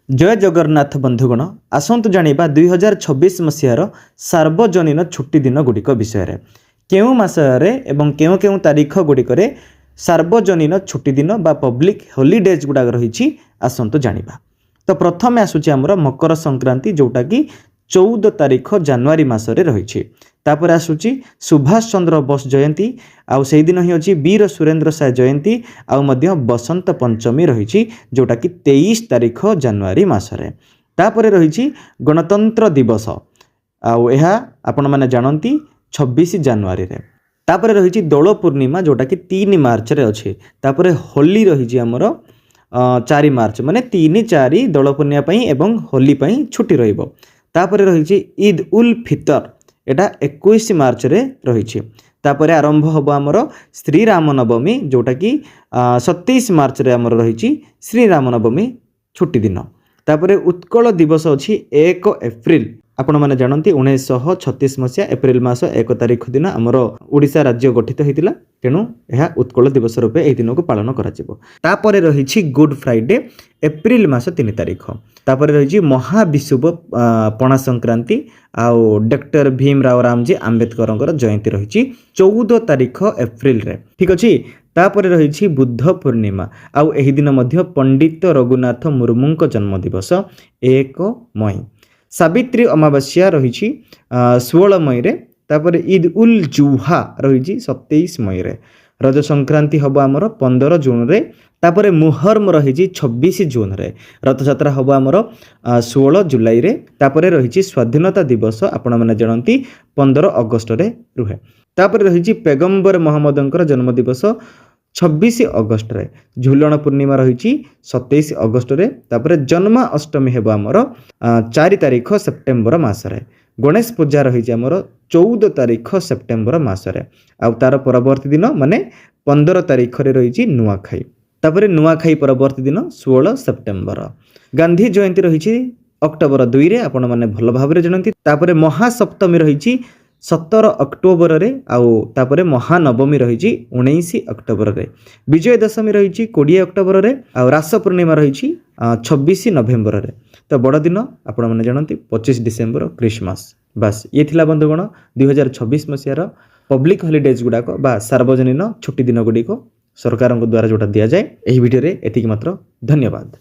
जय जगन्नाथ बंधुगण आसतु जानिबा 2026 मसीहार सार्वजनीन छुट्टी दिन गुड़िक विषय केउ मासरे एवं केउ केउ तारीख गुड़िक सार्वजनीन छुट्टी दिन बा पब्लिक हॉलीडेज गुड़ाक रही आसतु जानिबा। तो प्रथम आसूची आमर मकर संक्रांति जोटा कि 14 तारीख जनवरी मसरे रही। तापर आसूची सुभाष चंद्र बोस जयंती आउ से दिन ही अच्छी वीर सुरेंद्र साय जयंती आउ मध्य बसंत पंचमी रही जोटा कि 23 तारीख जनवरी मसरे। तापर रही गणतंत्र दिवस आउ यह आपण माने जानती 26 जनवरी रे। तापर रही दोल पूर्णिमा जोटा कि 3 मार्च रे अच्छे। तापर होली रही आमर 4 मार्च माने 3-4 दोल पूर्णिमा पई एवं होली पई छुट्टी रहिबो। तापर रही ईद उल फितर एटा 21 मार्च रे रही। तापर आरंभ हम आमर श्रीराम नवमी जोटा कि 27 मार्च रे आमर रही श्रीराम नवमी छुट्टी दिन। तापर उत्कल दिवस अच्छी 1 एप्रिल आपण मैंने जानती 1936 मसीहा एप्रिल मास 1 तारीख दिन आमर ओडिशा राज्य गठित होता तेणु यह उत्कल दिवस रूपे यह दिन को पालन कर। रही गुड फ्राइडे एप्रिल मास 3 तारीख। तापर रही महाविषुव पणा संक्रांति आउ डॉक्टर भीमराव रामजी आंबेडकर जयंती रही 14 तारीख एप्रिल रे। ठीक अच्छे। तापर रही बुद्ध पूर्णिमा आउ एही दिन मध्य पंडित रघुनाथ मुर्मू जन्म दिवस 1 मई। सावित्री अमावास्या रही 16 मई रे। तापर ईद उल जुहा रही 27 मई रे। रज संक्रांति हम आमर 15 जून रे। तापर मुहर्म रही 26 जून रे। रथयात्रा हम आमर 16 जुलाई रे। तापर रही स्वाधीनता दिवस आपण मैंने जानती 15 अगस्त रे रुहे। तापर रही पैगंबर मोहम्मद जन्म दिवस 26 अगस्त रे। झूलन पूर्णिमा रही 27 अगस्त रे। तापर जन्माष्टमी हेबा आमर 4 तारीख सेप्टेम्बर मासरे। गणेश पूजा रही आमर 14 तारीख सेप्टेम्बर मासरे। आउ तार परवर्ती दिन माने 15 तारीख रे रही नुआखाई। तापर नुआखाई परवर्ती दिन 16 सेप्टेम्बर। गांधी जयंती रही अक्टोबर 2 रे आपण माने भल भाबरे जानती। तापर महासप्तमी रही 17 अक्टोबर रे आउ तापर महानवमी रही 19 अक्टोबर रे। विजय दशमी रही 20 अक्टोबर रे आउ रास पूर्णिमा रही 26 नवेम्बर रे। तो बड़ दिन आपण माने जानती 25 डिसेम्बर क्रिसमस। बस ये थिला बंधुगण 2026 मसीहार पब्लिक हॉलीडेज गुड़ाक बा सार्वजनीन छुट्टी दिन गुड़िक सरकार द्वारा जोटा दि जाए। यही वीडियो रे एतिक मात्र। धन्यवाद।